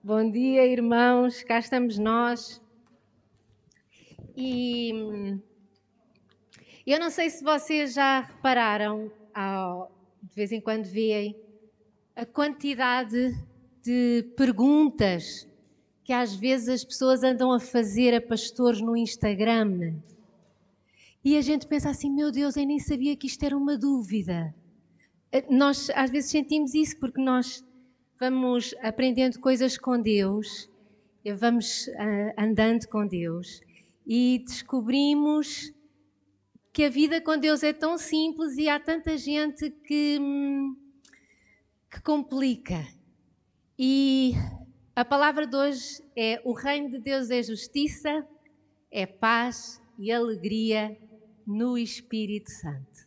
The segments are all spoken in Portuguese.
Bom dia, irmãos, cá estamos nós. E eu não sei se vocês já repararam, de vez em quando veem, a quantidade de perguntas que às vezes as pessoas andam a fazer a pastores no Instagram. E a gente pensa assim, meu Deus, eu nem sabia que isto era uma dúvida. Nós às vezes sentimos isso porque nós vamos aprendendo coisas com Deus, vamos andando com Deus e descobrimos que a vida com Deus é tão simples e há tanta gente que complica. E a palavra de hoje é: o reino de Deus é justiça, é paz e alegria no Espírito Santo.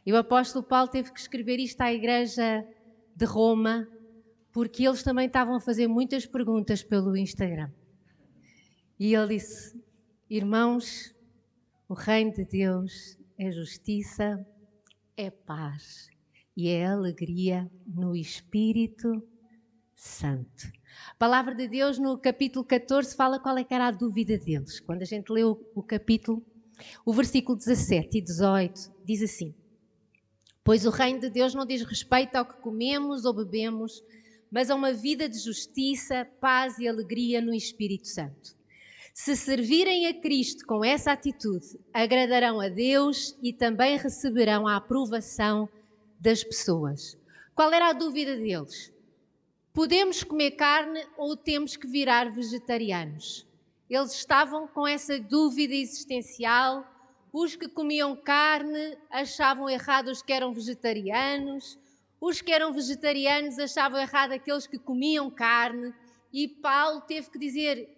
E o apóstolo Paulo teve que escrever isto à igreja de Roma, porque eles também estavam a fazer muitas perguntas pelo Instagram. E ele disse: irmãos, o reino de Deus é justiça, é paz e é alegria no Espírito Santo. A palavra de Deus no capítulo 14 fala qual é que era a dúvida deles. Quando a gente lê o capítulo, o versículo 17 e 18 diz assim: pois o reino de Deus não diz respeito ao que comemos ou bebemos, mas a uma vida de justiça, paz e alegria no Espírito Santo. Se servirem a Cristo com essa atitude, agradarão a Deus e também receberão a aprovação das pessoas. Qual era a dúvida deles? Podemos comer carne ou temos que virar vegetarianos? Eles estavam com essa dúvida existencial. Os que comiam carne achavam errado os que eram vegetarianos. Os que eram vegetarianos achavam errado aqueles que comiam carne. E Paulo teve que dizer: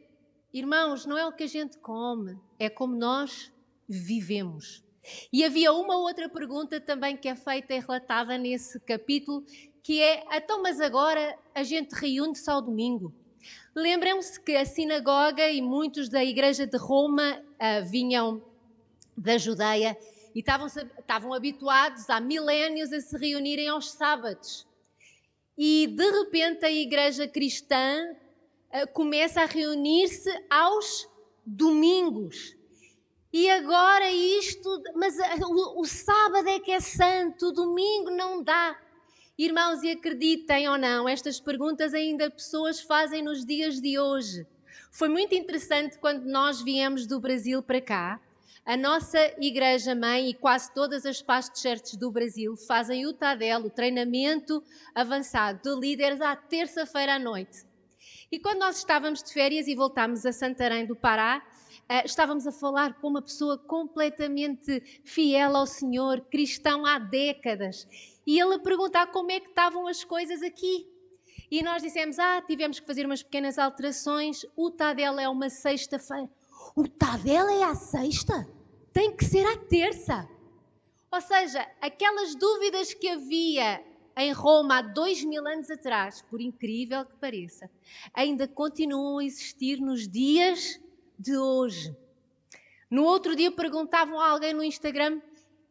irmãos, não é o que a gente come, é como nós vivemos. E havia uma outra pergunta também que é feita e relatada nesse capítulo, que é: então, mas agora a gente reúne-se ao domingo? Lembram-se que a sinagoga e muitos da igreja de Roma vinham da Judeia e estavam habituados há milénios a se reunirem aos sábados. E de repente a igreja cristã começa a reunir-se aos domingos. E agora isto, mas o sábado é que é santo, o domingo não dá. Irmãos, e acreditem ou não, estas perguntas ainda pessoas fazem nos dias de hoje. Foi muito interessante quando nós viemos do Brasil para cá. A nossa igreja-mãe e quase todas as past churches do Brasil fazem o TADEL, o treinamento avançado de líderes, à terça-feira à noite. E quando nós estávamos de férias e voltámos a Santarém do Pará, estávamos a falar com uma pessoa completamente fiel ao Senhor, cristão há décadas. E ele a perguntar como é que estavam as coisas aqui. E nós dissemos: tivemos que fazer umas pequenas alterações, o TADEL é uma sexta-feira. O TADEL é à sexta? Tem que ser à terça. Ou seja, aquelas dúvidas que havia em Roma há 2000 anos atrás, por incrível que pareça, ainda continuam a existir nos dias de hoje. No outro dia perguntavam a alguém no Instagram: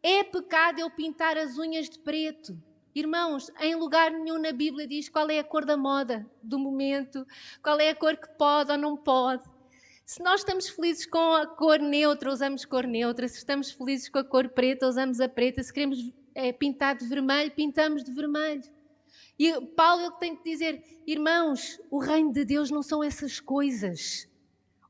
é pecado eu pintar as unhas de preto? Irmãos, em lugar nenhum na Bíblia diz qual é a cor da moda do momento, qual é a cor que pode ou não pode. Se nós estamos felizes com a cor neutra, usamos cor neutra. Se estamos felizes com a cor preta, usamos a preta. Se queremos pintar de vermelho, pintamos de vermelho. E Paulo ele tem que dizer: irmãos, o reino de Deus não são essas coisas.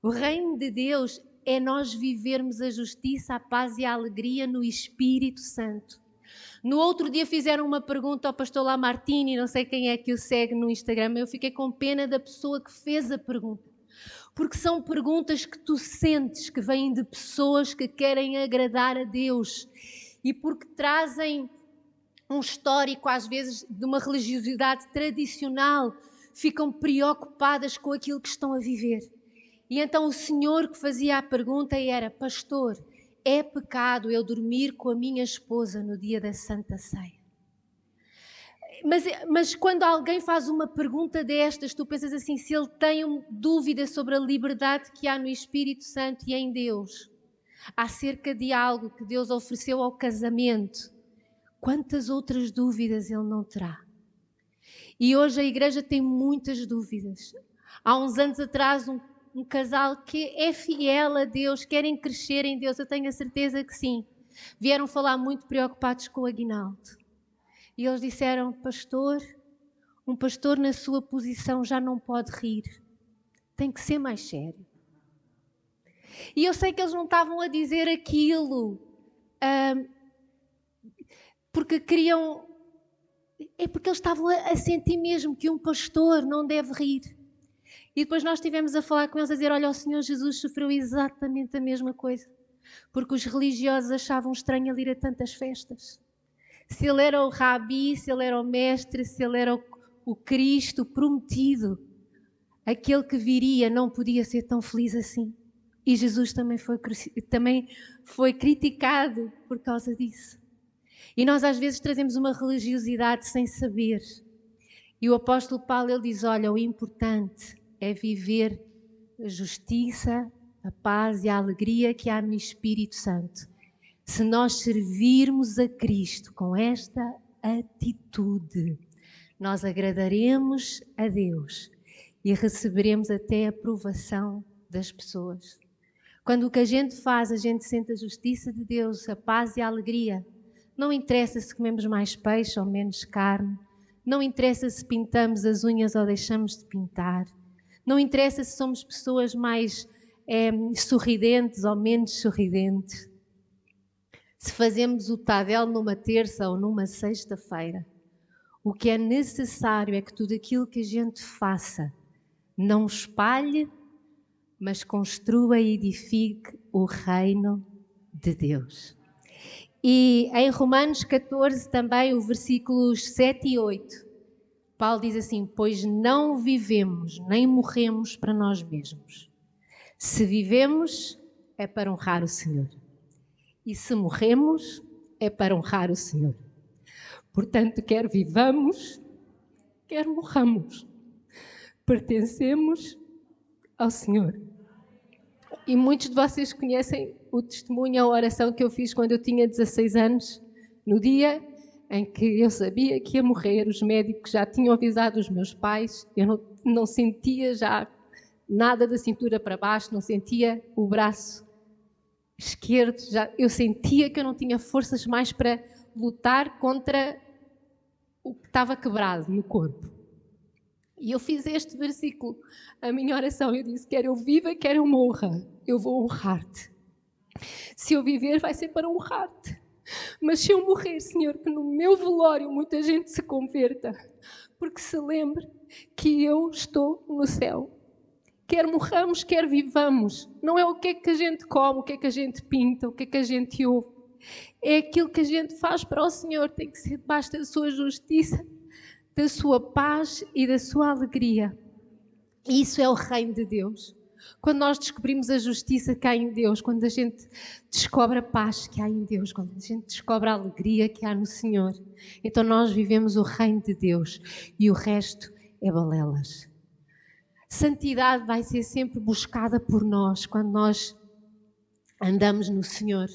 O reino de Deus é nós vivermos a justiça, a paz e a alegria no Espírito Santo. No outro dia fizeram uma pergunta ao pastor Lamartine, não sei quem é que o segue no Instagram, eu fiquei com pena da pessoa que fez a pergunta. Porque são perguntas que tu sentes que vêm de pessoas que querem agradar a Deus e porque trazem um histórico, às vezes, de uma religiosidade tradicional, ficam preocupadas com aquilo que estão a viver. E então o senhor que fazia a pergunta era: pastor, é pecado eu dormir com a minha esposa no dia da Santa Ceia? Mas quando alguém faz uma pergunta destas, tu pensas assim: se ele tem dúvida sobre a liberdade que há no Espírito Santo e em Deus, acerca de algo que Deus ofereceu ao casamento, quantas outras dúvidas ele não terá? E hoje a igreja tem muitas dúvidas. Há uns anos atrás, um casal que é fiel a Deus, querem crescer em Deus, eu tenho a certeza que sim. Vieram falar muito preocupados com o Aguinaldo. E eles disseram, pastor, um pastor na sua posição já não pode rir. Tem que ser mais sério. E eu sei que eles não estavam a dizer aquilo porque queriam... É porque eles estavam a sentir mesmo que um pastor não deve rir. E depois nós estivemos a falar com eles, a dizer, olha, o Senhor Jesus sofreu exatamente a mesma coisa. Porque os religiosos achavam estranho ele ir a tantas festas. Se ele era o rabi, se ele era o mestre, se ele era o Cristo prometido, aquele que viria não podia ser tão feliz assim. E Jesus também foi criticado por causa disso. E nós às vezes trazemos uma religiosidade sem saber. E o apóstolo Paulo, ele diz, olha, o importante é viver a justiça, a paz e a alegria que há no Espírito Santo. Se nós servirmos a Cristo com esta atitude, nós agradaremos a Deus e receberemos até a aprovação das pessoas. Quando o que a gente faz, a gente sente a justiça de Deus, a paz e a alegria. Não interessa se comemos mais peixe ou menos carne. Não interessa se pintamos as unhas ou deixamos de pintar. Não interessa se somos pessoas mais sorridentes ou menos sorridentes. Se fazemos o Tadel numa terça ou numa sexta-feira. O que é necessário é que tudo aquilo que a gente faça não espalhe, mas construa e edifique o reino de Deus. E em Romanos 14 também, o versículos 7 e 8, Paulo diz assim, pois não vivemos nem morremos para nós mesmos. Se vivemos, é para honrar o Senhor. E se morremos, é para honrar o Senhor. Portanto, quer vivamos, quer morramos, pertencemos ao Senhor. E muitos de vocês conhecem o testemunho, a oração que eu fiz quando eu tinha 16 anos, no dia em que eu sabia que ia morrer. Os médicos já tinham avisado os meus pais, eu não sentia já nada da cintura para baixo, não sentia o braço esquerdo, eu sentia que eu não tinha forças mais para lutar contra o que estava quebrado no corpo. E eu fiz este versículo, a minha oração, eu disse, quer eu viva, quer eu morra, eu vou honrar-te. Se eu viver, vai ser para honrar-te. Mas se eu morrer, Senhor, que no meu velório muita gente se converta, porque se lembre que eu estou no céu. Quer morramos, quer vivamos. Não é o que é que a gente come, o que é que a gente pinta, o que é que a gente ouve. É aquilo que a gente faz para o Senhor. Tem que ser debaixo da sua justiça, da sua paz e da sua alegria. E isso é o reino de Deus. Quando nós descobrimos a justiça que há em Deus, quando a gente descobre a paz que há em Deus, quando a gente descobre a alegria que há no Senhor, então nós vivemos o reino de Deus e o resto é balelas. Santidade vai ser sempre buscada por nós quando nós andamos no Senhor.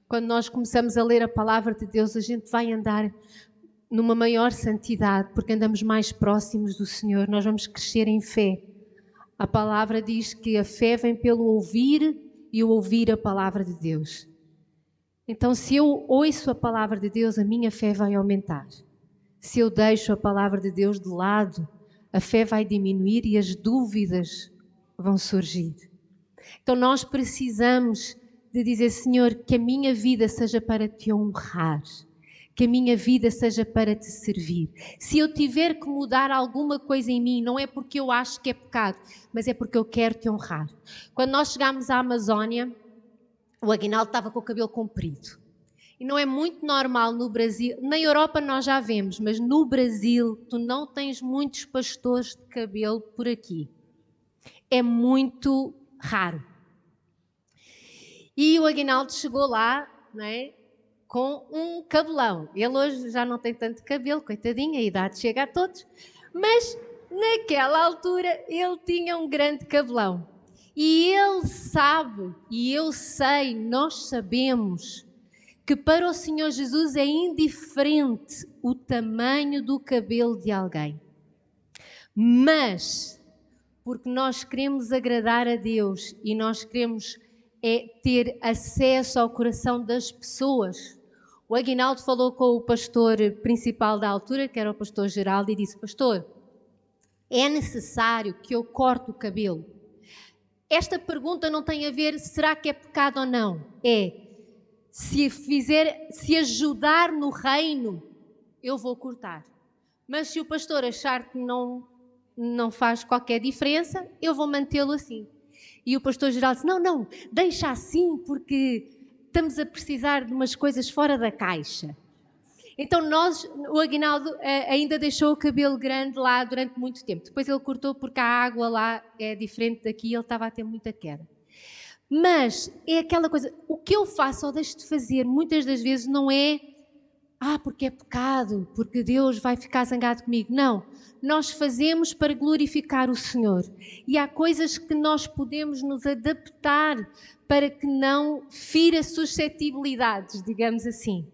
Quando nós começamos a ler a palavra de Deus, a gente vai andar numa maior santidade, porque andamos mais próximos do Senhor, nós vamos crescer em fé. A palavra diz que a fé vem pelo ouvir e o ouvir a palavra de Deus. Então, se eu ouço a palavra de Deus, a minha fé vai aumentar. Se eu deixo a palavra de Deus de lado, a fé vai diminuir e as dúvidas vão surgir. Então, nós precisamos de dizer, Senhor, que a minha vida seja para te honrar. Que a minha vida seja para te servir. Se eu tiver que mudar alguma coisa em mim, não é porque eu acho que é pecado, mas é porque eu quero te honrar. Quando nós chegámos à Amazónia, o Aguinaldo estava com o cabelo comprido. E não é muito normal no Brasil, na Europa nós já vemos, mas no Brasil tu não tens muitos pastores de cabelo por aqui. É muito raro. E o Aguinaldo chegou lá, não é? Com um cabelão. Ele hoje já não tem tanto cabelo, coitadinho, a idade chega a todos, mas naquela altura ele tinha um grande cabelão. E ele sabe, e eu sei, nós sabemos, que para o Senhor Jesus é indiferente o tamanho do cabelo de alguém. Mas, porque nós queremos agradar a Deus e nós queremos ter acesso ao coração das pessoas. O Aguinaldo falou com o pastor principal da altura, que era o pastor Geraldo, e disse: pastor, é necessário que eu corte o cabelo? Esta pergunta não tem a ver será que é pecado ou não. Se ajudar no reino, eu vou cortar. Mas se o pastor achar que não faz qualquer diferença, eu vou mantê-lo assim. E o pastor Geraldo disse: não, deixa assim, porque estamos a precisar de umas coisas fora da caixa. Então o Aguinaldo ainda deixou o cabelo grande lá durante muito tempo. Depois ele cortou porque a água lá é diferente daqui e ele estava a ter muita queda. Mas é aquela coisa, o que eu faço ou deixo de fazer muitas das vezes não é porque é pecado, porque Deus vai ficar zangado comigo. Não, nós fazemos para glorificar o Senhor. E há coisas que nós podemos nos adaptar para que não fira suscetibilidades, digamos assim.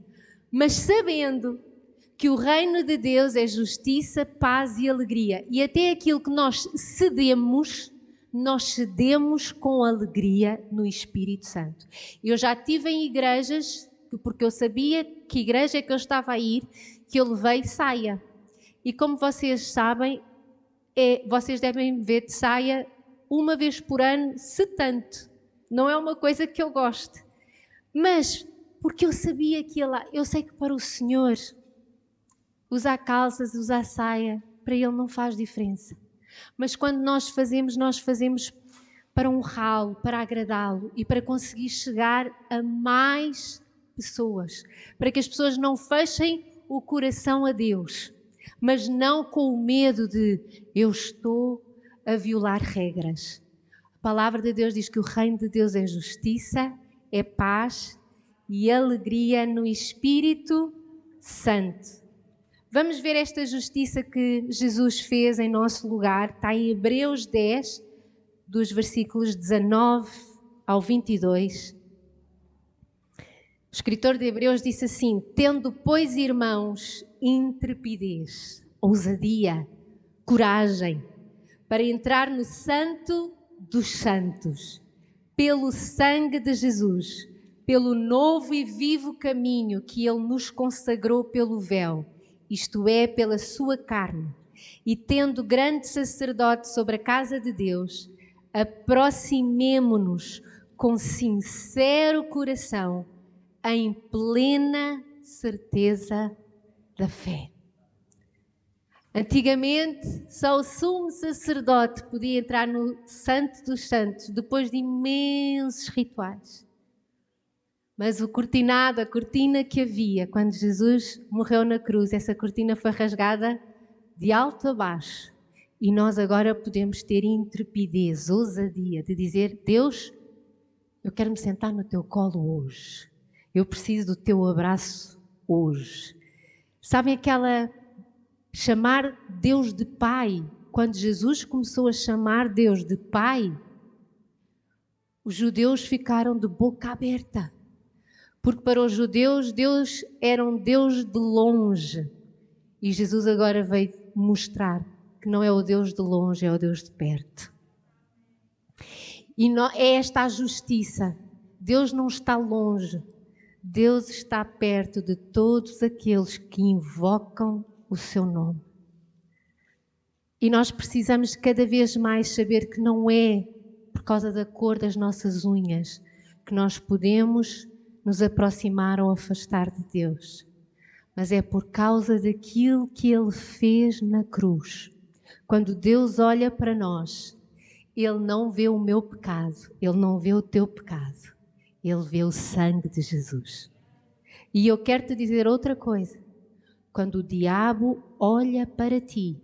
Mas sabendo que o reino de Deus é justiça, paz e alegria. E até aquilo que nós cedemos com alegria no Espírito Santo. Eu já estive em igrejas, porque eu sabia que igreja é que eu estava a ir, que eu levei saia. E como vocês sabem, vocês devem me ver de saia uma vez por ano, se tanto. Não é uma coisa que eu goste. Mas, porque eu sabia que eu sei que para o Senhor, usar calças, usar saia, para Ele não faz diferença. Mas quando nós fazemos para honrá-lo, para agradá-lo e para conseguir chegar a mais pessoas, para que as pessoas não fechem o coração a Deus, mas não com o medo de eu estou a violar regras. A palavra de Deus diz que o reino de Deus é justiça, é paz e alegria no Espírito Santo. Vamos ver esta justiça que Jesus fez em nosso lugar. Está em Hebreus 10, dos versículos 19 ao 22. O escritor de Hebreus disse assim: tendo, pois, irmãos, intrepidez, ousadia, coragem, para entrar no Santo dos Santos, pelo sangue de Jesus, pelo novo e vivo caminho que Ele nos consagrou pelo véu, isto é, pela sua carne, e tendo grande sacerdote sobre a casa de Deus, aproximemo-nos com sincero coração, em plena certeza da fé. Antigamente, só o sumo sacerdote podia entrar no Santo dos Santos, depois de imensos rituais. Mas a cortina que havia quando Jesus morreu na cruz, essa cortina foi rasgada de alto a baixo. E nós agora podemos ter intrepidez, ousadia de dizer: Deus, eu quero me sentar no teu colo hoje. Eu preciso do teu abraço hoje. Sabem chamar Deus de Pai? Quando Jesus começou a chamar Deus de Pai, os judeus ficaram de boca aberta. Porque para os judeus, Deus era um Deus de longe. E Jesus agora veio mostrar que não é o Deus de longe, é o Deus de perto. E é esta a justiça. Deus não está longe. Deus está perto de todos aqueles que invocam o seu nome. E nós precisamos cada vez mais saber que não é por causa da cor das nossas unhas que nós podemos nos aproximar ou afastar de Deus, mas é por causa daquilo que Ele fez na cruz. Quando Deus olha para nós, Ele não vê o meu pecado, Ele não vê o teu pecado, Ele vê o sangue de Jesus. E eu quero te dizer outra coisa: quando o diabo olha para ti,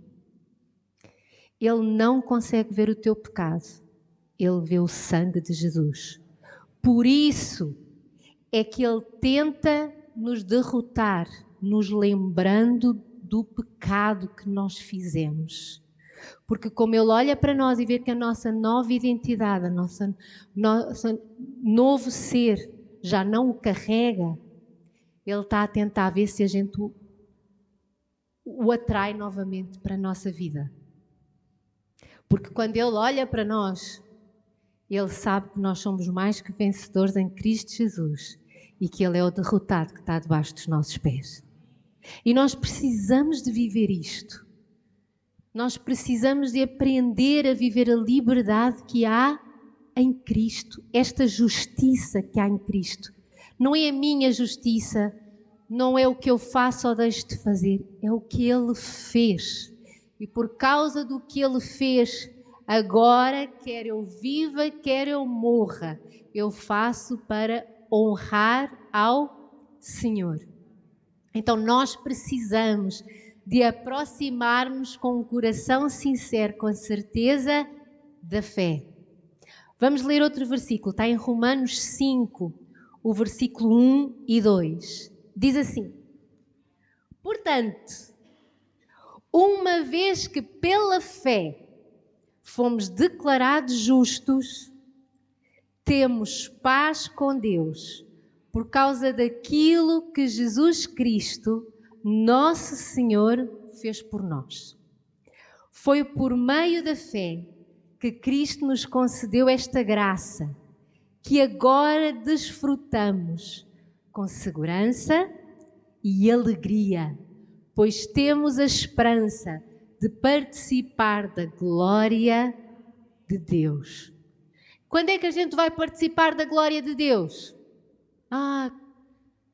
ele não consegue ver o teu pecado, ele vê o sangue de Jesus. Por isso é que ele tenta nos derrotar, nos lembrando do pecado que nós fizemos. Porque como ele olha para nós e vê que a nossa nova identidade, nosso novo ser já não o carrega, ele está a tentar ver se a gente o atrai novamente para a nossa vida. Porque quando Ele olha para nós, Ele sabe que nós somos mais que vencedores em Cristo Jesus e que Ele é o derrotado que está debaixo dos nossos pés. E nós precisamos de viver isto. Nós precisamos de aprender a viver a liberdade que há em Cristo, esta justiça que há em Cristo. Não é a minha justiça, não é o que eu faço ou deixo de fazer, é o que Ele fez. E por causa do que Ele fez, agora, quer eu viva, quer eu morra, eu faço para honrar ao Senhor. Então nós precisamos de aproximar-nos com um coração sincero, com a certeza da fé. Vamos ler outro versículo, está em Romanos 5, o versículo 1 e 2. Diz assim: portanto, uma vez que pela fé fomos declarados justos, temos paz com Deus, por causa daquilo que Jesus Cristo, nosso Senhor, fez por nós. Foi por meio da fé que Cristo nos concedeu esta graça, que agora desfrutamos com segurança e alegria, pois temos a esperança de participar da glória de Deus. Quando é que a gente vai participar da glória de Deus?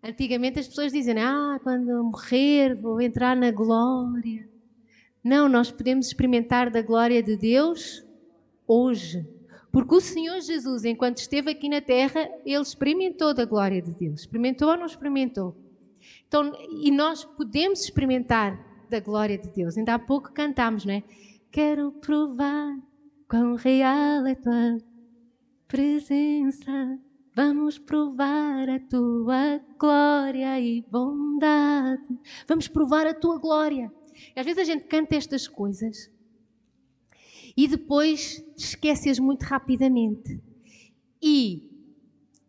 Antigamente as pessoas dizem, quando eu morrer vou entrar na glória. Não, nós podemos experimentar da glória de Deus hoje. Porque o Senhor Jesus, enquanto esteve aqui na terra, Ele experimentou da glória de Deus. Experimentou ou não experimentou? Então, e nós podemos experimentar da glória de Deus. Ainda há pouco cantámos, não é? Quero provar quão real é tua presença. Vamos provar a tua glória e bondade. Vamos provar a tua glória. E às vezes a gente canta estas coisas e depois esquece-as muito rapidamente. E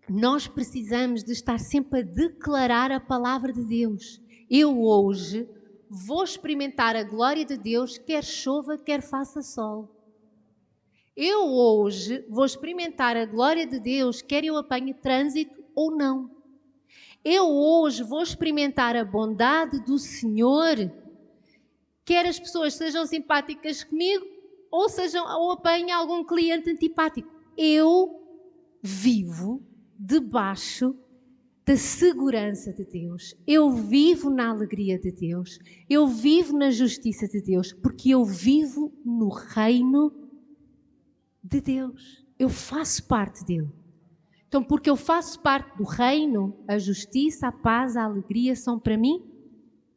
nós precisamos de estar sempre a declarar a palavra de Deus. Eu hoje vou experimentar a glória de Deus, quer chova, quer faça sol. Eu hoje vou experimentar a glória de Deus, quer eu apanhe trânsito ou não. Eu hoje vou experimentar a bondade do Senhor, quer as pessoas sejam simpáticas comigo ou apanhe algum cliente antipático. Eu vivo debaixo da segurança de Deus. Eu vivo na alegria de Deus. Eu vivo na justiça de Deus, porque eu vivo no reino de Deus. Eu faço parte dele. Então, porque eu faço parte do reino, a justiça, a paz, a alegria são para mim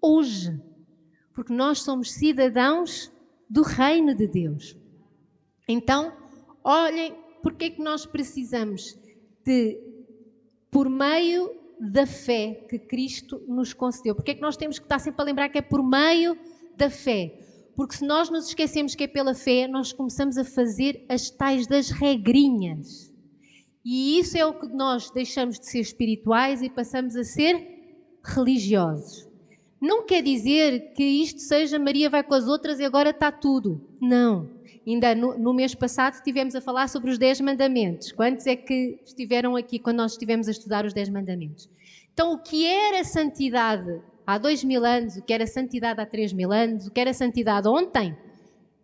hoje. Porque nós somos cidadãos do reino de Deus. Então, olhem, porque é que nós precisamos de, por meio da fé que Cristo nos concedeu. Porque é que nós temos que estar sempre a lembrar que é por meio da fé? Porque se nós nos esquecemos que é pela fé, nós começamos a fazer as tais das regrinhas. E isso é o que nós deixamos de ser espirituais e passamos a ser religiosos. Não quer dizer que isto seja Maria vai com as outras e agora está tudo. Não. Ainda no mês passado estivemos a falar sobre os 10 mandamentos. Quantos é que estiveram aqui quando nós estivemos a estudar os 10 mandamentos? Então, o que era santidade há 2000 anos, o que era santidade há 3000 anos, o que era santidade ontem,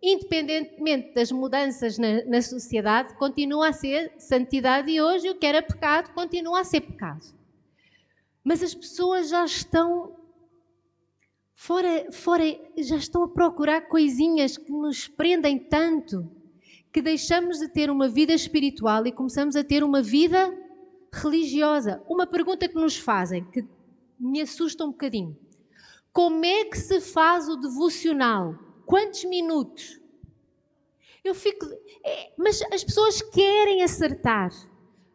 independentemente das mudanças na sociedade, continua a ser santidade e hoje o que era pecado continua a ser pecado. Mas as pessoas já estão já estão a procurar coisinhas que nos prendem tanto que deixamos de ter uma vida espiritual e começamos a ter uma vida religiosa. Uma pergunta que nos fazem, que me assusta um bocadinho. Como é que se faz o devocional? Quantos minutos? Eu fico... mas as pessoas querem acertar.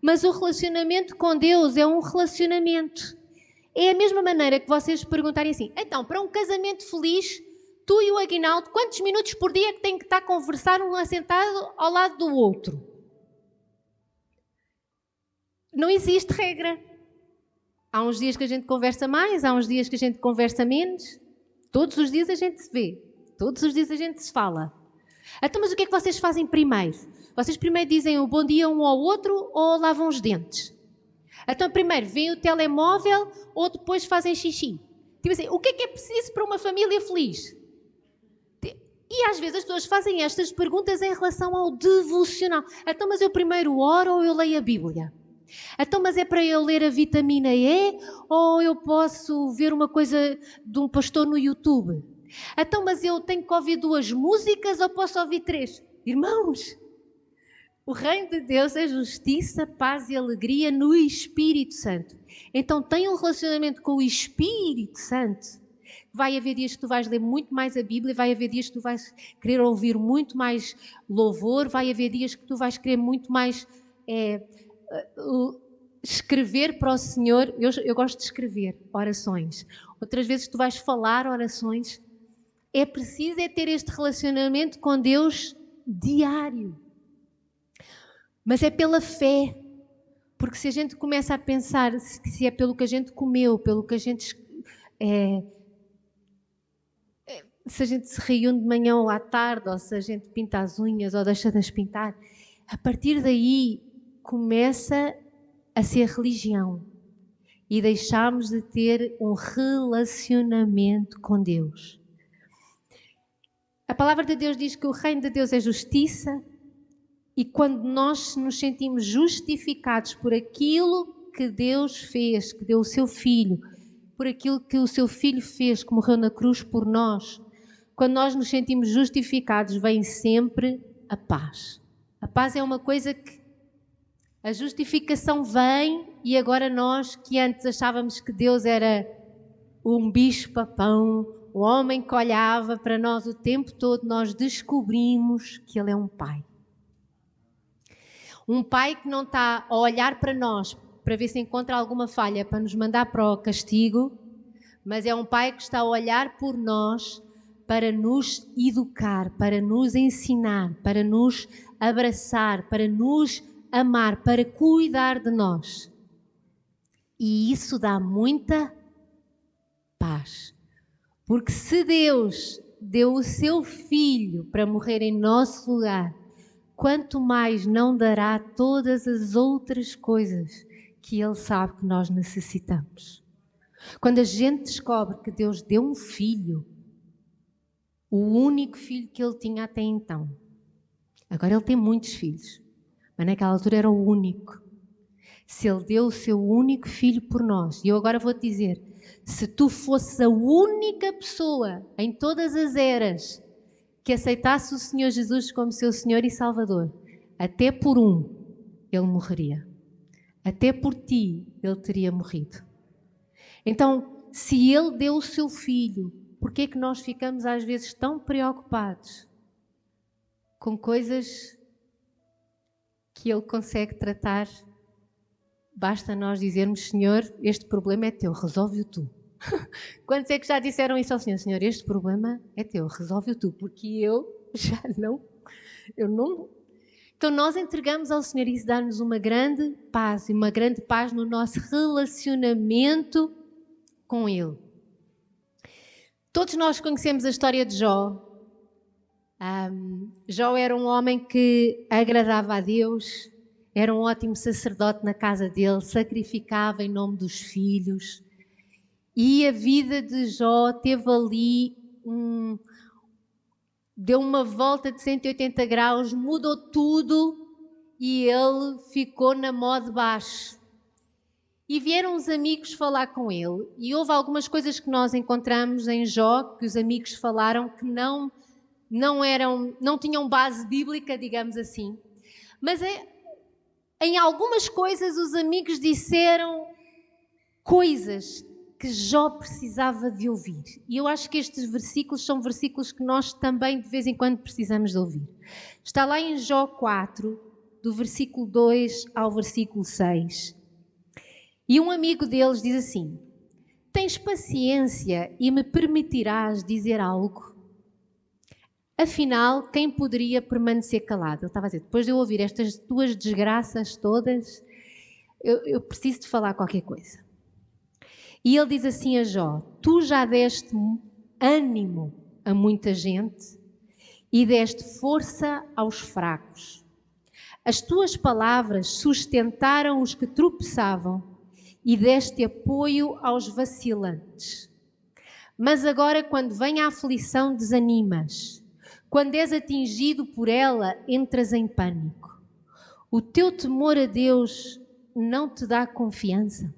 Mas o relacionamento com Deus é um relacionamento. É a mesma maneira que vocês perguntarem assim, então, para um casamento feliz, tu e o Aguinaldo, quantos minutos por dia é que têm que estar a conversar um assentado ao lado do outro? Não existe regra. Há uns dias que a gente conversa mais, há uns dias que a gente conversa menos. Todos os dias a gente se vê. Todos os dias a gente se fala. Então, mas o que é que vocês fazem primeiro? Vocês primeiro dizem o bom dia um ao outro ou lavam os dentes? Então, primeiro vêem o telemóvel ou depois fazem xixi? Tipo assim, o que é preciso para uma família feliz? E às vezes as pessoas fazem estas perguntas em relação ao devocional. Então, mas eu primeiro oro ou eu leio a Bíblia? Então, mas é para eu ler a vitamina E ou eu posso ver uma coisa de um pastor no YouTube? Então, mas eu tenho que ouvir 2 músicas ou posso ouvir 3? Irmãos, o reino de Deus é justiça, paz e alegria no Espírito Santo. Então, tem um relacionamento com o Espírito Santo. Vai haver dias que tu vais ler muito mais a Bíblia, vai haver dias que tu vais querer ouvir muito mais louvor, vai haver dias que tu vais querer muito mais escrever para o Senhor. Eu gosto de escrever orações. Outras vezes tu vais falar orações. É preciso ter este relacionamento com Deus diário. Mas é pela fé. Porque se a gente começa a pensar se é pelo que a gente comeu, pelo que a gente... se a gente se reúne de manhã ou à tarde, ou se a gente pinta as unhas ou deixa de as pintar, a partir daí começa a ser religião. E deixamos de ter um relacionamento com Deus. A palavra de Deus diz que o reino de Deus é justiça, e quando nós nos sentimos justificados por aquilo que Deus fez, que deu o seu Filho, por aquilo que o seu Filho fez, que morreu na cruz por nós, quando nós nos sentimos justificados, vem sempre a paz. A paz é uma coisa que a justificação vem, e agora nós que antes achávamos que Deus era um bicho-papão, um homem que olhava para nós o tempo todo, nós descobrimos que Ele é um Pai. Um Pai que não está a olhar para nós para ver se encontra alguma falha para nos mandar para o castigo, mas é um Pai que está a olhar por nós para nos educar, para nos ensinar, para nos abraçar, para nos amar, para cuidar de nós. E isso dá muita paz. Porque se Deus deu o seu Filho para morrer em nosso lugar, quanto mais não dará todas as outras coisas que Ele sabe que nós necessitamos. Quando a gente descobre que Deus deu um filho, o único filho que Ele tinha até então. Agora Ele tem muitos filhos, mas naquela altura era o único. Se Ele deu o seu único filho por nós, e eu agora vou-te dizer, se tu fosses a única pessoa em todas as eras que aceitasse o Senhor Jesus como seu Senhor e Salvador, até por Ele morreria. Até por ti, Ele teria morrido. Então, se Ele deu o seu Filho, por que é que nós ficamos às vezes tão preocupados com coisas que Ele consegue tratar? Basta nós dizermos, Senhor, este problema é teu, resolve-o tu. Quantos é que já disseram isso ao Senhor? Senhor, este problema é teu, resolve-o tu, porque eu não. Então nós entregamos ao Senhor e isso dá-nos uma grande paz, e uma grande paz no nosso relacionamento com Ele. Todos nós conhecemos a história de Jó. Jó era um homem que agradava a Deus, era um ótimo sacerdote na casa dele, sacrificava em nome dos filhos. E a vida de Jó teve ali deu uma volta de 180 graus, mudou tudo e ele ficou na mó de baixo. E vieram os amigos falar com ele e houve algumas coisas que nós encontramos em Jó que os amigos falaram que não tinham base bíblica, digamos assim. Mas em algumas coisas os amigos disseram coisas que Jó precisava de ouvir. E eu acho que estes versículos são versículos que nós também de vez em quando precisamos de ouvir. Está lá em Jó 4, do versículo 2 ao versículo 6. E um amigo deles diz assim: tens paciência e me permitirás dizer algo? Afinal, quem poderia permanecer calado? Ele estava a dizer, depois de eu ouvir estas tuas desgraças todas, eu preciso de falar qualquer coisa. E ele diz assim a Jó: tu já deste ânimo a muita gente e deste força aos fracos. As tuas palavras sustentaram os que tropeçavam e deste apoio aos vacilantes. Mas agora, quando vem a aflição, desanimas. Quando és atingido por ela, entras em pânico. O teu temor a Deus não te dá confiança.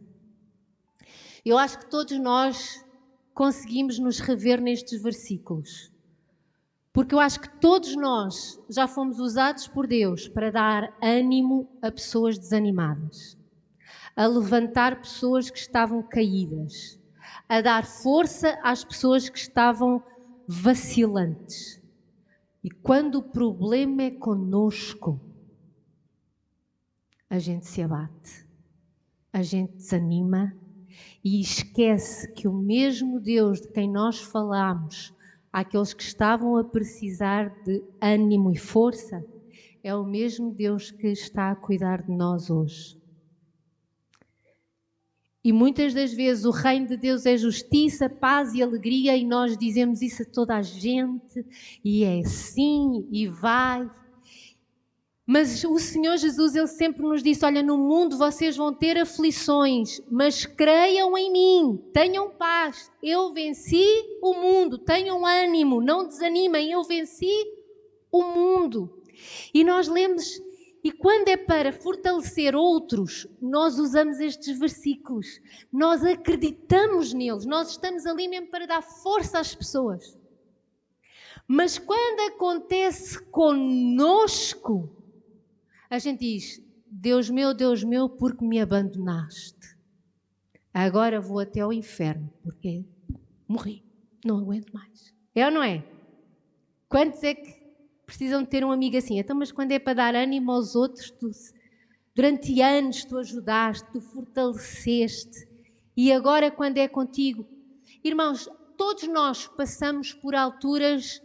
Eu acho que todos nós conseguimos nos rever nestes versículos. Porque eu acho que todos nós já fomos usados por Deus para dar ânimo a pessoas desanimadas, a levantar pessoas que estavam caídas, a dar força às pessoas que estavam vacilantes. E quando o problema é conosco, a gente se abate, a gente desanima e esquece que o mesmo Deus de quem nós falamos àqueles que estavam a precisar de ânimo e força é o mesmo Deus que está a cuidar de nós hoje. E muitas das vezes o reino de Deus é justiça, paz e alegria, e nós dizemos isso a toda a gente, e é assim, e vai. Mas o Senhor Jesus, Ele sempre nos disse, olha, no mundo vocês vão ter aflições, mas creiam em mim, tenham paz, eu venci o mundo, tenham ânimo, não desanimem, eu venci o mundo. E nós lemos... E quando é para fortalecer outros, nós usamos estes versículos. Nós acreditamos neles. Nós estamos ali mesmo para dar força às pessoas. Mas quando acontece conosco, a gente diz, Deus meu, porque me abandonaste? Agora vou até ao inferno, porque morri, não aguento mais. É ou não é? Quantos é que precisam ter um amigo assim? Então, mas quando é para dar ânimo aos outros, durante anos tu ajudaste, tu fortaleceste, e agora quando é contigo? Irmãos, todos nós passamos por alturas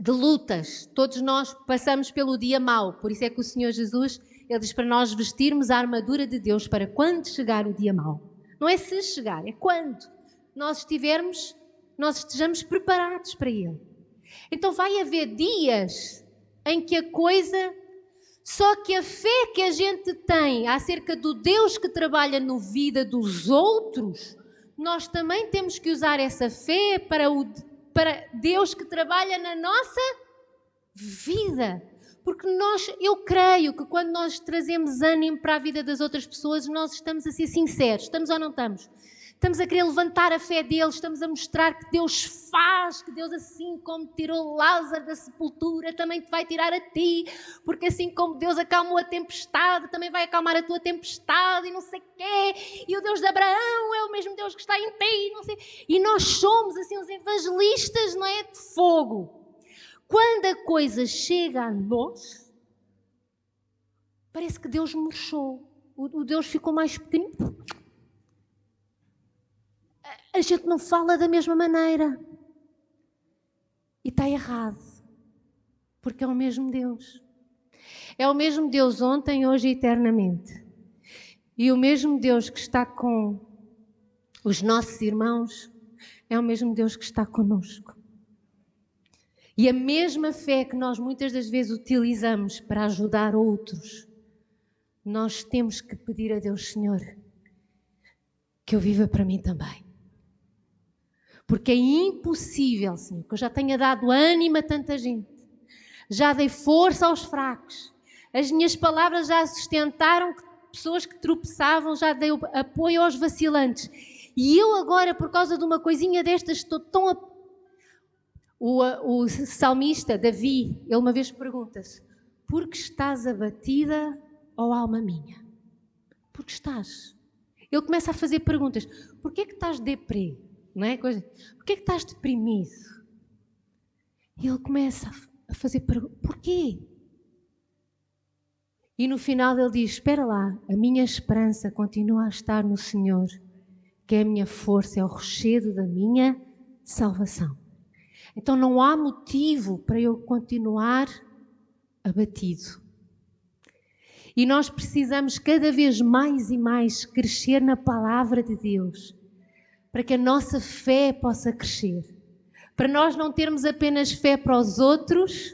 de lutas, todos nós passamos pelo dia mau, por isso é que o Senhor Jesus, Ele diz para nós vestirmos a armadura de Deus para quando chegar o dia mau. Não é se chegar, é quando nós estejamos preparados para Ele. Então vai haver dias em que a coisa... Só que a fé que a gente tem acerca do Deus que trabalha na vida dos outros, nós também temos que usar essa fé para Deus que trabalha na nossa vida. Porque eu creio que quando nós trazemos ânimo para a vida das outras pessoas, nós estamos a ser sinceros. Estamos ou não estamos? Estamos a querer levantar a fé deles, estamos a mostrar que Deus faz, que Deus, assim como tirou Lázaro da sepultura, também te vai tirar a ti, porque assim como Deus acalmou a tempestade, também vai acalmar a tua tempestade e não sei o quê, e o Deus de Abraão é o mesmo Deus que está em ti, não sei. E nós somos assim os evangelistas, não é, de fogo. Quando a coisa chega a nós, parece que Deus murchou, o Deus ficou mais pequenino. A gente não fala da mesma maneira. E está errado. Porque é o mesmo Deus. É o mesmo Deus ontem, hoje e eternamente. E o mesmo Deus que está com os nossos irmãos é o mesmo Deus que está conosco. E a mesma fé que nós muitas das vezes utilizamos para ajudar outros, nós temos que pedir a Deus, Senhor, que eu viva para mim também. Porque é impossível, Senhor, que eu já tenha dado ânimo a tanta gente, já dei força aos fracos, as minhas palavras já sustentaram pessoas que tropeçavam, já dei apoio aos vacilantes. E eu agora, por causa de uma coisinha destas, estou tão... O salmista, Davi, ele uma vez pergunta-se, por que estás abatida, ó alma minha? Por que estás? Ele começa a fazer perguntas, por que é que estás deprê? Não é? Porquê que estás deprimido? E ele começa a fazer perguntas. Porquê? E no final ele diz, espera lá, a minha esperança continua a estar no Senhor, que é a minha força, é o rochedo da minha salvação. Então não há motivo para eu continuar abatido. E nós precisamos cada vez mais e mais crescer na palavra de Deus, para que a nossa fé possa crescer, para nós não termos apenas fé para os outros,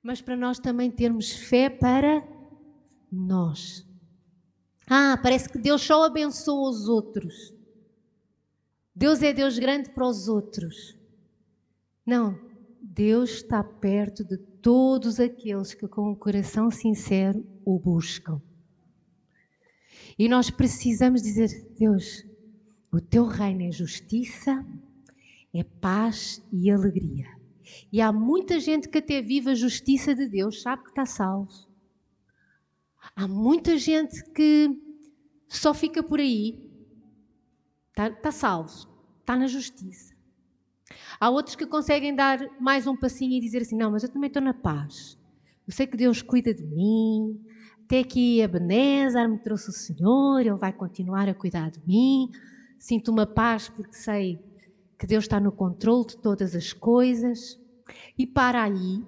mas para nós também termos fé para nós. Parece que Deus só abençoa os outros. Deus é Deus grande para os outros. Não, Deus está perto de todos aqueles que com o coração sincero o buscam. E nós precisamos dizer: Deus, o teu reino é justiça, é paz e alegria. E há muita gente que até vive a justiça de Deus, sabe que está salvo. Há muita gente que só fica por aí, está salvo, está na justiça. Há outros que conseguem dar mais um passinho e dizer assim: não, mas eu também estou na paz. Eu sei que Deus cuida de mim, até aqui Ebenezer me trouxe o Senhor, Ele vai continuar a cuidar de mim. Sinto uma paz porque sei que Deus está no controle de todas as coisas. E para aí.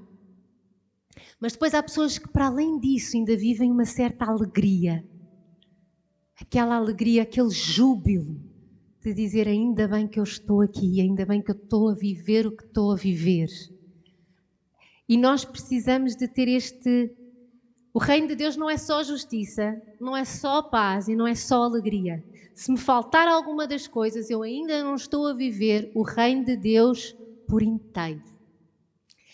Mas depois há pessoas que, para além disso, ainda vivem uma certa alegria. Aquela alegria, aquele júbilo de dizer: ainda bem que eu estou aqui, ainda bem que eu estou a viver o que estou a viver. E nós precisamos de ter O reino de Deus não é só justiça, não é só paz e não é só alegria. Se me faltar alguma das coisas, eu ainda não estou a viver o reino de Deus por inteiro.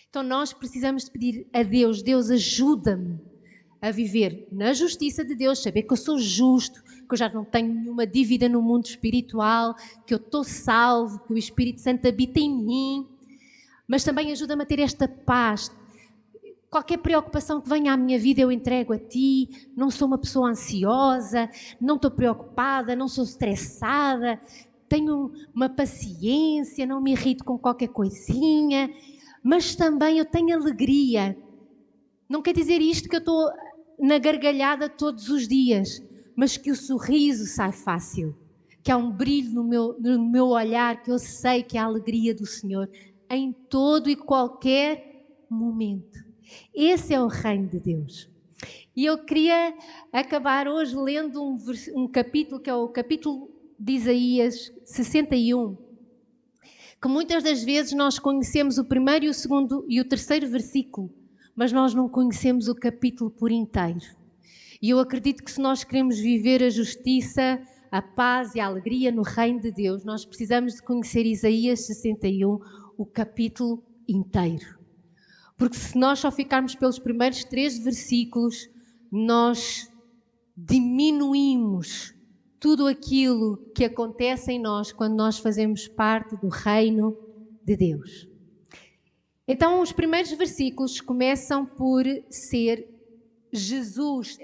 Então nós precisamos de pedir a Deus: Deus, ajuda-me a viver na justiça de Deus, saber que eu sou justo, que eu já não tenho nenhuma dívida no mundo espiritual, que eu estou salvo, que o Espírito Santo habita em mim. Mas também ajuda-me a ter esta paz. Qualquer preocupação que venha à minha vida eu entrego a Ti. Não sou uma pessoa ansiosa, não estou preocupada, não sou estressada, tenho uma paciência, não me irrito com qualquer coisinha. Mas também eu tenho alegria. Não quer dizer isto que eu estou na gargalhada todos os dias, mas que o sorriso sai fácil, que há um brilho no meu olhar, que eu sei que é a alegria do Senhor em todo e qualquer momento. Esse é o reino de Deus. E eu queria acabar hoje lendo um capítulo, que é o capítulo de Isaías 61, que muitas das vezes nós conhecemos o primeiro e o segundo e o terceiro versículo, mas nós não conhecemos o capítulo por inteiro. E eu acredito que se nós queremos viver a justiça, a paz e a alegria no reino de Deus, nós precisamos de conhecer Isaías 61, o capítulo inteiro. Porque se nós só ficarmos pelos primeiros 3 versículos, nós diminuímos tudo aquilo que acontece em nós quando nós fazemos parte do reino de Deus. Então, os primeiros versículos começam por ser Jesus,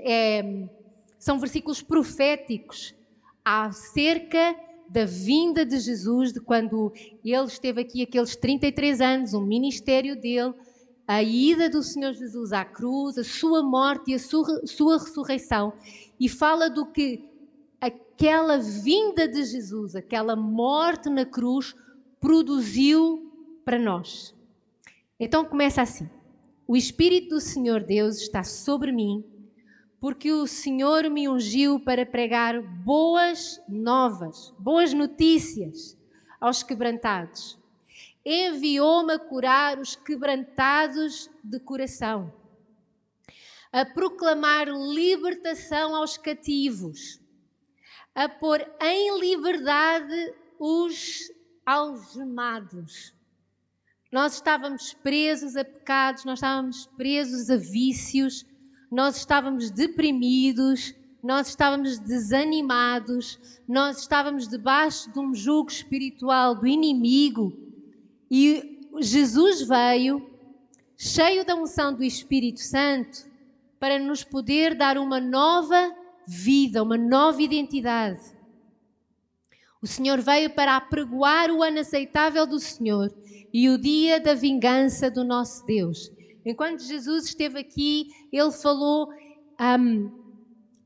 são versículos proféticos acerca da vinda de Jesus, de quando ele esteve aqui aqueles 33 anos, o ministério dele, a ida do Senhor Jesus à cruz, a sua morte e a sua ressurreição, e fala do que aquela vinda de Jesus, aquela morte na cruz, produziu para nós. Então começa assim: o Espírito do Senhor Deus está sobre mim, porque o Senhor me ungiu para pregar boas novas, boas notícias aos quebrantados. Enviou-me a curar os quebrantados de coração, a proclamar libertação aos cativos, a pôr em liberdade os algemados. Nós estávamos presos a pecados, nós estávamos presos a vícios, nós estávamos deprimidos, nós estávamos desanimados, nós estávamos debaixo de um jugo espiritual do inimigo. E Jesus veio, cheio da unção do Espírito Santo, para nos poder dar uma nova vida, uma nova identidade. O Senhor veio para apregoar o ano aceitável do Senhor e o dia da vingança do nosso Deus. Enquanto Jesus esteve aqui, Ele falou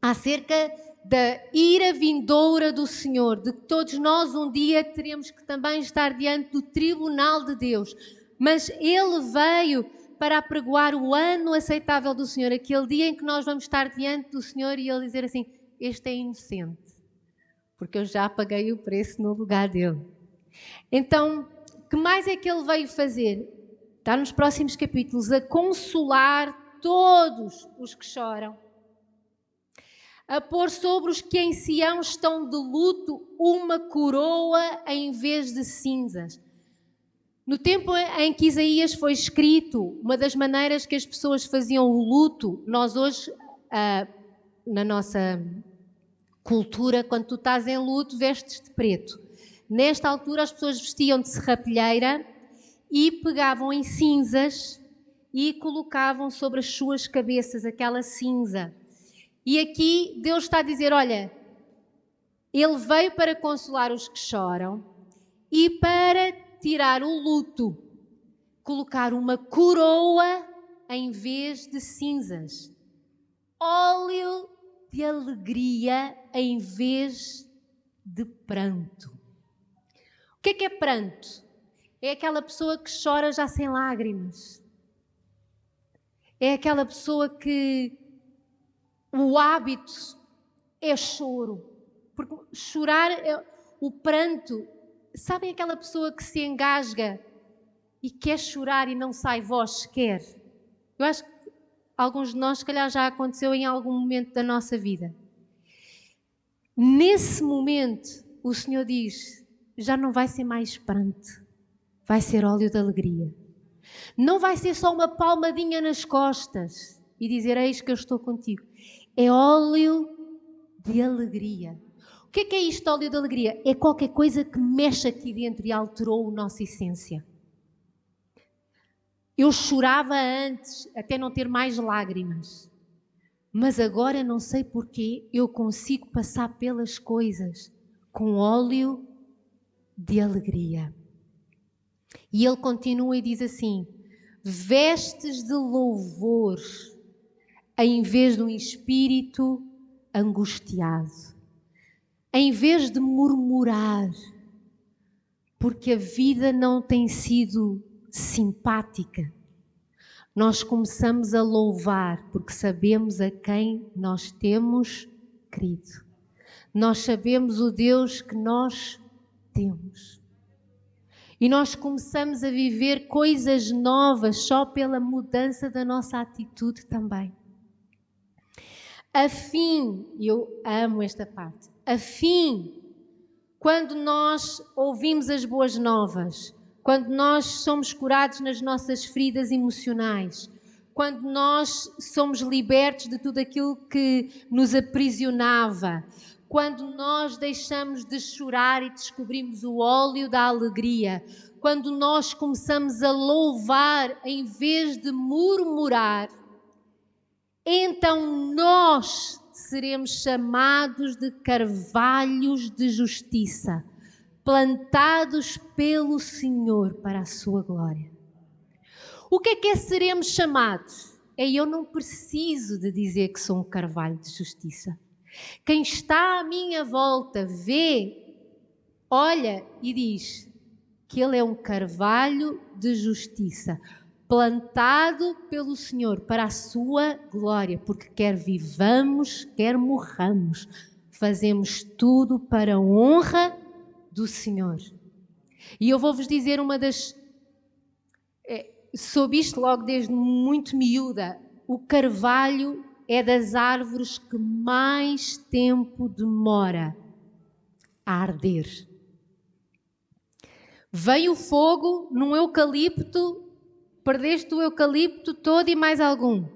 acerca da ira vindoura do Senhor, de que todos nós um dia teremos que também estar diante do tribunal de Deus. Mas Ele veio para apregoar o ano aceitável do Senhor, aquele dia em que nós vamos estar diante do Senhor e Ele dizer assim: este é inocente, porque eu já paguei o preço no lugar dele. Então, que mais é que ele veio fazer? Está nos próximos capítulos, a consolar todos os que choram, a pôr sobre os que em Sião estão de luto uma coroa em vez de cinzas. No tempo em que Isaías foi escrito, uma das maneiras que as pessoas faziam o luto, nós hoje, na nossa cultura, quando tu estás em luto, vestes de preto. Nesta altura as pessoas vestiam de serrapilheira e pegavam em cinzas e colocavam sobre as suas cabeças aquela cinza. E aqui Deus está a dizer, olha, Ele veio para consolar os que choram e para tirar o luto, colocar uma coroa em vez de cinzas, óleo de alegria em vez de pranto. O que é pranto? É aquela pessoa que chora já sem lágrimas. É aquela pessoa que o hábito é choro. Porque chorar, o pranto, sabem aquela pessoa que se engasga e quer chorar e não sai voz sequer? Eu acho que alguns de nós, se calhar, já aconteceu em algum momento da nossa vida. Nesse momento, o Senhor diz, já não vai ser mais pranto, vai ser óleo de alegria. Não vai ser só uma palmadinha nas costas e dizer, eis que eu estou contigo. É óleo de alegria. O que é isto, óleo de alegria? É qualquer coisa que mexe aqui dentro e alterou a nossa essência. Eu chorava antes, até não ter mais lágrimas. Mas agora, não sei porquê, eu consigo passar pelas coisas com óleo de alegria. E ele continua e diz assim, vestes de louvor em vez de um espírito angustiado. Em vez de murmurar, porque a vida não tem sido simpática, nós começamos a louvar porque sabemos a quem nós temos crido. Nós sabemos o Deus que nós temos. E nós começamos a viver coisas novas só pela mudança da nossa atitude também. A fim, eu amo esta parte, a fim, quando nós ouvimos as boas novas, quando nós somos curados nas nossas feridas emocionais, quando nós somos libertos de tudo aquilo que nos aprisionava, quando nós deixamos de chorar e descobrimos o óleo da alegria, quando nós começamos a louvar em vez de murmurar, então nós seremos chamados de carvalhos de justiça, plantados pelo Senhor para a sua glória. O que é seremos chamados? Eu não preciso de dizer que sou um carvalho de justiça. Quem está à minha volta vê, olha e diz que ele é um carvalho de justiça, plantado pelo Senhor para a sua glória, porque quer vivamos, quer morramos, fazemos tudo para a honra do Senhor. E eu vou-vos dizer uma das... soube isto logo desde muito miúda. O carvalho é das árvores que mais tempo demora a arder. Veio o fogo num eucalipto, perdeste o eucalipto todo e mais algum.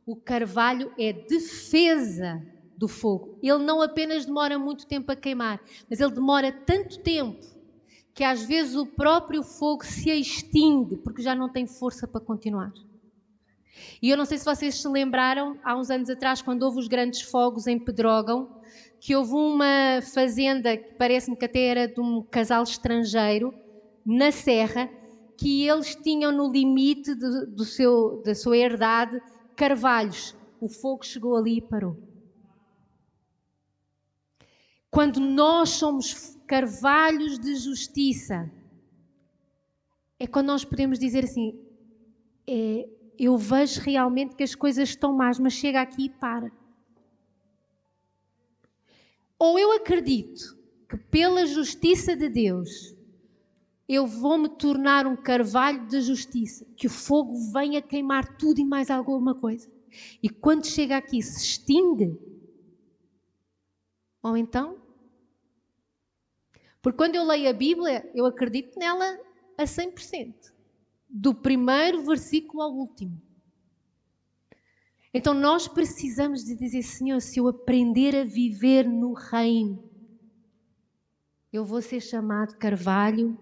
O carvalho é defesa do fogo. Ele não apenas demora muito tempo a queimar, mas ele demora tanto tempo que às vezes o próprio fogo se extingue porque já não tem força para continuar. E eu não sei se vocês se lembraram, há uns anos atrás, quando houve os grandes fogos em Pedrógão, que houve uma fazenda que parece-me que até era de um casal estrangeiro, na serra, que eles tinham no limite da sua herdade carvalhos. O fogo chegou ali e parou. Quando nós somos carvalhos de justiça, é quando nós podemos dizer assim, eu vejo realmente que as coisas estão más, mas chega aqui e para. Ou eu acredito que pela justiça de Deus, eu vou-me tornar um carvalho de justiça, que o fogo venha queimar tudo e mais alguma coisa. E quando chega aqui, se extingue. Ou então? Porque quando eu leio a Bíblia, eu acredito nela a 100%. Do primeiro versículo ao último. Então nós precisamos de dizer, Senhor, se eu aprender a viver no reino, eu vou ser chamado carvalho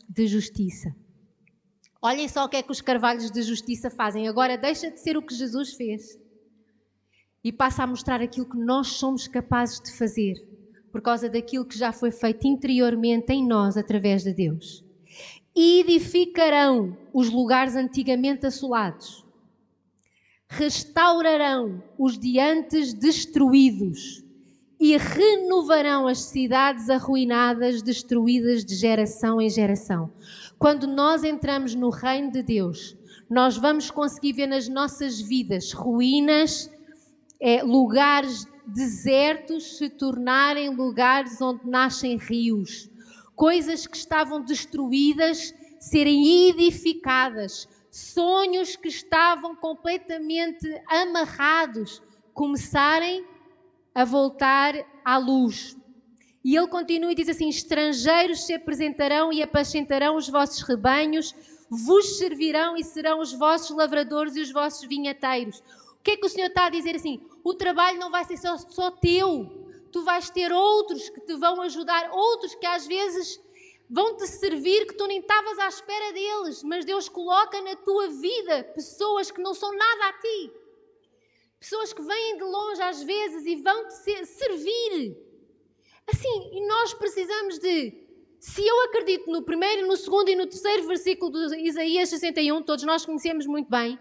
de justiça. Olhem só o que é que os carvalhos de justiça fazem. Agora deixa de ser o que Jesus fez e passa a mostrar aquilo que nós somos capazes de fazer por causa daquilo que já foi feito interiormente em nós através de Deus. Edificarão os lugares antigamente assolados. Restaurarão os de antes destruídos e renovarão as cidades arruinadas, destruídas de geração em geração. Quando nós entramos no reino de Deus, nós vamos conseguir ver nas nossas vidas ruínas, lugares desertos se tornarem lugares onde nascem rios. Coisas que estavam destruídas serem edificadas. Sonhos que estavam completamente amarrados começarem a voltar à luz. E ele continua e diz assim: estrangeiros se apresentarão e apacentarão os vossos rebanhos, vos servirão e serão os vossos lavradores e os vossos vinhateiros. O que é que o Senhor está a dizer assim? O trabalho não vai ser só teu. Tu vais ter outros que te vão ajudar, outros que às vezes vão-te servir, que tu nem estavas à espera deles, mas Deus coloca na tua vida pessoas que não são nada a ti. Pessoas que vêm de longe às vezes e vão-te servir. Assim, e nós precisamos de... Se eu acredito no primeiro, no segundo e no terceiro versículo de Isaías 61, todos nós conhecemos muito bem,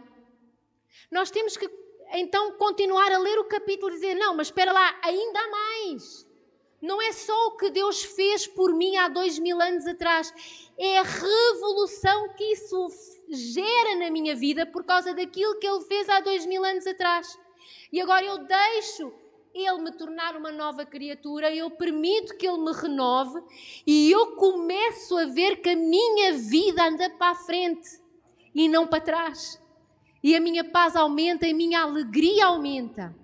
nós temos que então continuar a ler o capítulo e dizer, não, mas espera lá, ainda há mais. Não é só o que Deus fez por mim há 2000 anos atrás, é a revolução que isso gera na minha vida por causa daquilo que Ele fez há 2000 anos atrás. E agora eu deixo Ele me tornar uma nova criatura, eu permito que Ele me renove e eu começo a ver que a minha vida anda para a frente e não para trás. E a minha paz aumenta, e a minha alegria aumenta.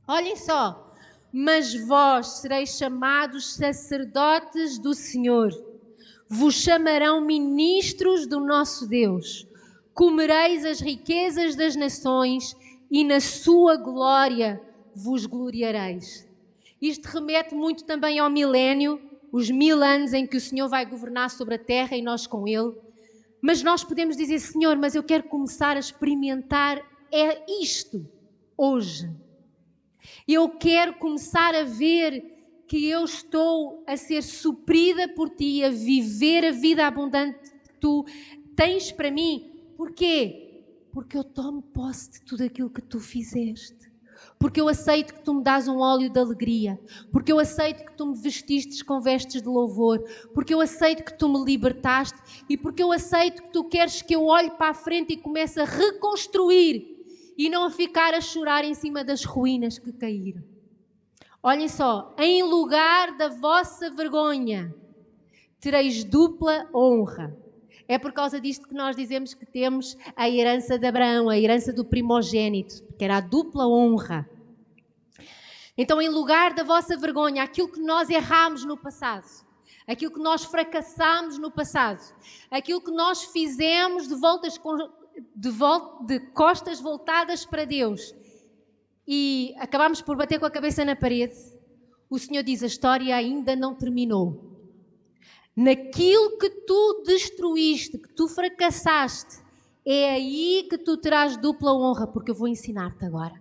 Olhem só. Mas vós sereis chamados sacerdotes do Senhor. Vos chamarão ministros do nosso Deus. Comereis as riquezas das nações e na sua glória vos gloriareis. Isto remete muito também ao milénio, os 1000 anos em que o Senhor vai governar sobre a terra e nós com Ele. Mas nós podemos dizer, Senhor, mas eu quero começar a experimentar isto hoje. Eu quero começar a ver que eu estou a ser suprida por Ti, a viver a vida abundante que Tu tens para mim. Porquê? Porque eu tomo posse de tudo aquilo que Tu fizeste. Porque eu aceito que Tu me dás um óleo de alegria. Porque eu aceito que Tu me vestistes com vestes de louvor. Porque eu aceito que Tu me libertaste. E porque eu aceito que Tu queres que eu olhe para a frente e comece a reconstruir. E não a ficar a chorar em cima das ruínas que caíram. Olhem só, em lugar da vossa vergonha, tereis dupla honra. É por causa disto que nós dizemos que temos a herança de Abraão, a herança do primogênito, que era a dupla honra. Então, em lugar da vossa vergonha, aquilo que nós erramos no passado, aquilo que nós fracassámos no passado, aquilo que nós fizemos de costas voltadas para Deus e acabamos por bater com a cabeça na parede, o Senhor diz, a história ainda não terminou. Naquilo que tu destruíste, que tu fracassaste, é aí que tu terás dupla honra, porque eu vou ensinar-te agora.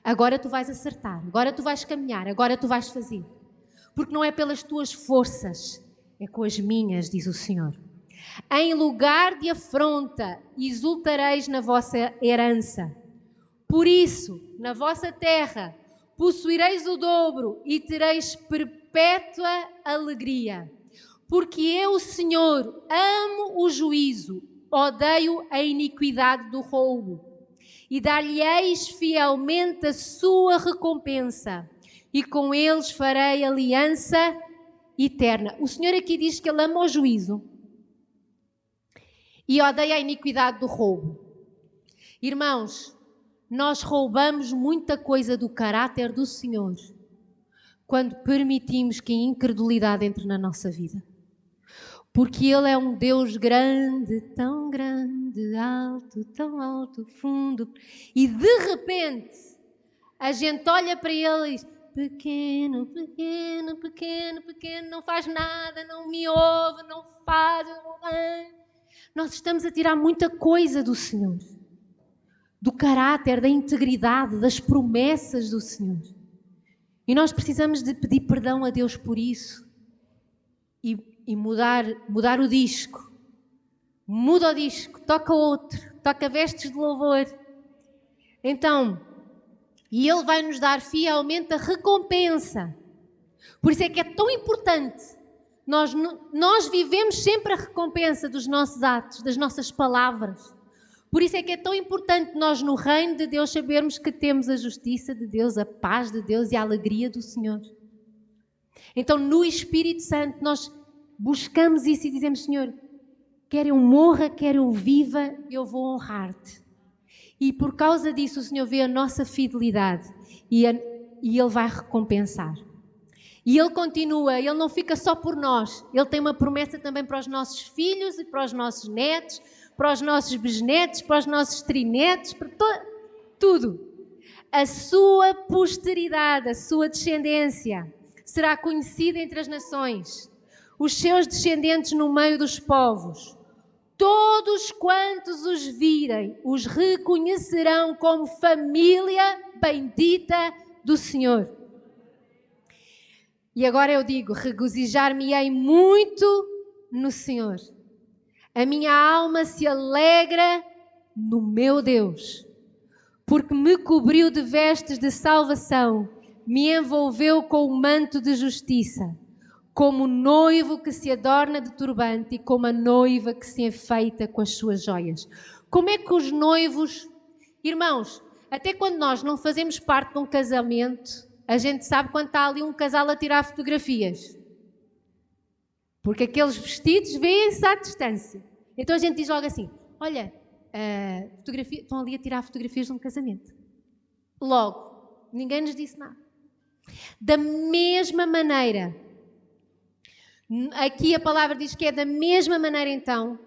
Agora tu vais acertar, agora tu vais caminhar, agora tu vais fazer. Porque não é pelas tuas forças, é com as minhas, diz o Senhor. Em lugar de afronta, exultareis na vossa herança. Por isso, na vossa terra, possuireis o dobro e tereis perpétua alegria. Porque eu, Senhor, amo o juízo, odeio a iniquidade do roubo. E dar-lhe-eis fielmente a sua recompensa, e com eles farei aliança eterna. O Senhor aqui diz que Ele ama o juízo. e odeia a iniquidade do roubo. Irmãos, nós roubamos muita coisa do caráter do Senhor quando permitimos que a incredulidade entre na nossa vida. Porque Ele é um Deus grande, tão grande, tão alto, fundo. E de repente, a gente olha para Ele e diz: pequeno, pequeno, pequeno, pequeno, não faz nada, não me ouve, não faz. Nós estamos a tirar muita coisa do Senhor. Do caráter, da integridade, das promessas do Senhor. E nós precisamos de pedir perdão a Deus por isso. E mudar o disco. Muda o disco, toca outro, toca vestes de louvor. Então, e Ele vai nos dar fielmente a recompensa. Por isso é que é tão importante. Nós vivemos sempre a recompensa dos nossos atos, das nossas palavras. Por isso é que é tão importante nós no reino de Deus sabermos que temos a justiça de Deus, a paz de Deus e a alegria do Senhor. Então, no Espírito Santo, nós buscamos isso e dizemos: Senhor, quer eu morra, quer eu viva, eu vou honrar-te. E por causa disso o Senhor vê a nossa fidelidade e Ele vai recompensar. E Ele continua, Ele não fica só por nós. Ele tem uma promessa também para os nossos filhos e para os nossos netos, para os nossos bisnetos, para os nossos trinetos, para tudo. A sua posteridade, a sua descendência será conhecida entre as nações. Os seus descendentes no meio dos povos. Todos quantos os virem, os reconhecerão como família bendita do Senhor. E agora eu digo, regozijar-me-ei muito no Senhor. A minha alma se alegra no meu Deus, porque me cobriu de vestes de salvação, me envolveu com o manto de justiça, como o noivo que se adorna de turbante e como a noiva que se enfeita com as suas joias. Como é que os noivos... Irmãos, até quando nós não fazemos parte de um casamento, a gente sabe quando está ali um casal a tirar fotografias. Porque aqueles vestidos vêem-se à distância. Então a gente diz logo assim: olha, estão ali a tirar fotografias de um casamento. Logo, ninguém nos disse nada. Da mesma maneira, aqui a palavra diz que é da mesma maneira então,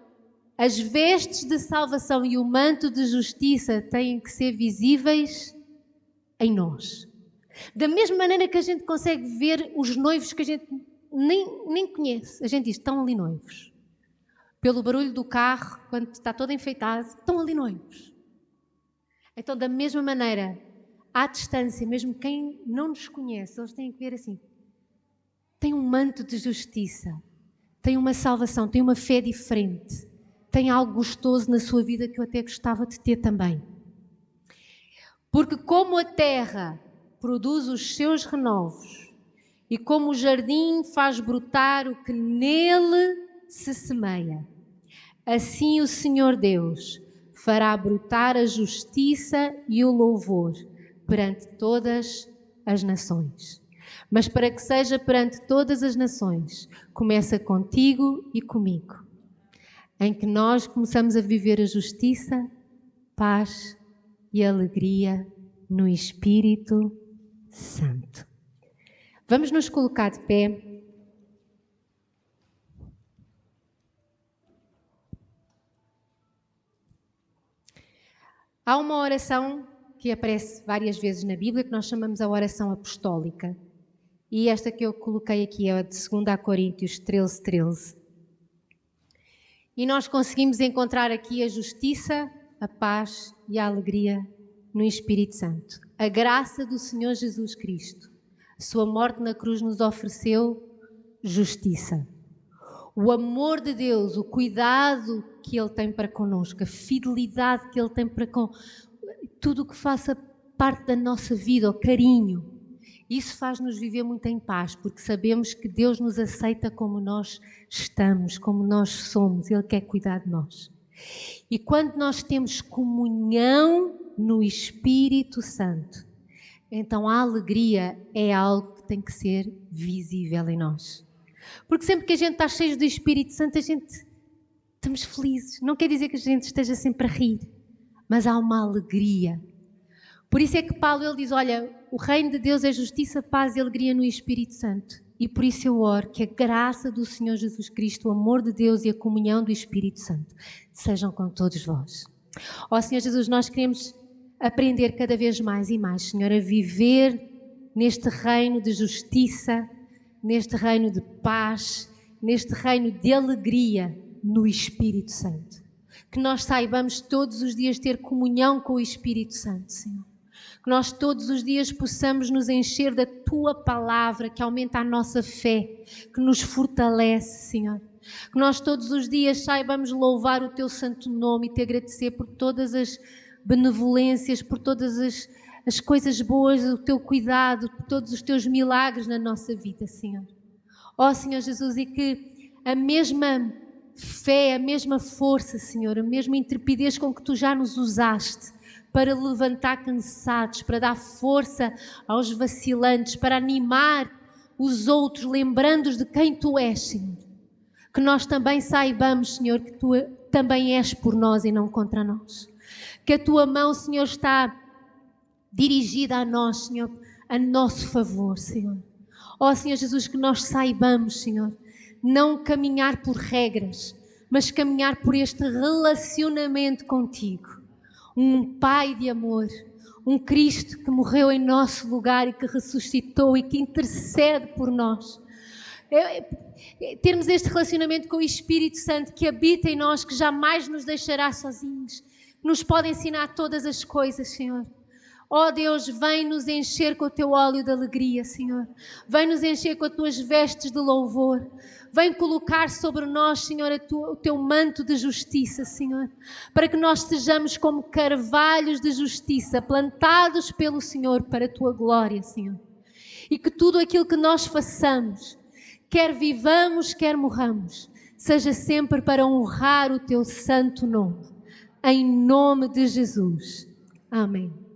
as vestes de salvação e o manto de justiça têm que ser visíveis em nós. Da mesma maneira que a gente consegue ver os noivos que a gente nem conhece. A gente diz: estão ali noivos. Pelo barulho do carro, quando está todo enfeitado, estão ali noivos. Então, da mesma maneira, à distância, mesmo quem não nos conhece, eles têm que ver assim: tem um manto de justiça, tem uma salvação, tem uma fé diferente, tem algo gostoso na sua vida que eu até gostava de ter também. Porque como a terra produz os seus renovos e como o jardim faz brotar o que nele se semeia, assim o Senhor Deus fará brotar a justiça e o louvor perante todas as nações. Mas para que seja perante todas as nações, começa contigo e comigo, em que nós começamos a viver a justiça, paz e alegria no Espírito Santo. Vamos nos colocar de pé. Há uma oração que aparece várias vezes na Bíblia que nós chamamos a oração apostólica. E esta que eu coloquei aqui é a de 2 Coríntios 13:13. E nós conseguimos encontrar aqui a justiça, a paz e a alegria no Espírito Santo. A graça do Senhor Jesus Cristo. A sua morte na cruz nos ofereceu justiça. O amor de Deus, o cuidado que Ele tem para connosco, a fidelidade que Ele tem para tudo o que faça parte da nossa vida, o carinho. Isso faz-nos viver muito em paz, porque sabemos que Deus nos aceita como nós estamos, como nós somos. Ele quer cuidar de nós. E quando nós temos comunhão no Espírito Santo, então a alegria é algo que tem que ser visível em nós. Porque sempre que a gente está cheio do Espírito Santo, a gente estamos felizes. Não quer dizer que a gente esteja sempre a rir, mas há uma alegria. Por isso é que Paulo ele diz, olha, o reino de Deus é justiça, paz e alegria no Espírito Santo. E por isso eu oro que a graça do Senhor Jesus Cristo, o amor de Deus e a comunhão do Espírito Santo sejam com todos vós. Ó Senhor Jesus, nós queremos aprender cada vez mais e mais, Senhor, a viver neste reino de justiça, neste reino de paz, neste reino de alegria no Espírito Santo. Que nós saibamos todos os dias ter comunhão com o Espírito Santo, Senhor. Que nós todos os dias possamos nos encher da Tua Palavra, que aumenta a nossa fé, que nos fortalece, Senhor. Que nós todos os dias saibamos louvar o Teu santo nome e Te agradecer por todas as benevolências, por todas as coisas boas, o Teu cuidado, por todos os Teus milagres na nossa vida, Senhor. Ó Senhor Jesus, e que a mesma fé, a mesma força, Senhor, a mesma intrepidez com que Tu já nos usaste para levantar cansados, para dar força aos vacilantes, para animar os outros, lembrando-os de quem Tu és, Senhor. Que nós também saibamos, Senhor, que Tu também és por nós e não contra nós. Que a Tua mão, Senhor, está dirigida a nós, Senhor, a nosso favor, Senhor. Ó Senhor Jesus, que nós saibamos, Senhor, não caminhar por regras, mas caminhar por este relacionamento contigo. Um Pai de amor, um Cristo que morreu em nosso lugar e que ressuscitou e que intercede por nós. Termos este relacionamento com o Espírito Santo que habita em nós, que jamais nos deixará sozinhos, que nos pode ensinar todas as coisas, Senhor. Ó Deus, vem nos encher com o Teu óleo de alegria, Senhor. Vem nos encher com as Tuas vestes de louvor. Vem colocar sobre nós, Senhor, o Teu manto de justiça, Senhor. Para que nós sejamos como carvalhos de justiça, plantados pelo Senhor para a Tua glória, Senhor. E que tudo aquilo que nós façamos, quer vivamos, quer morramos, seja sempre para honrar o Teu santo nome. Em nome de Jesus. Amém.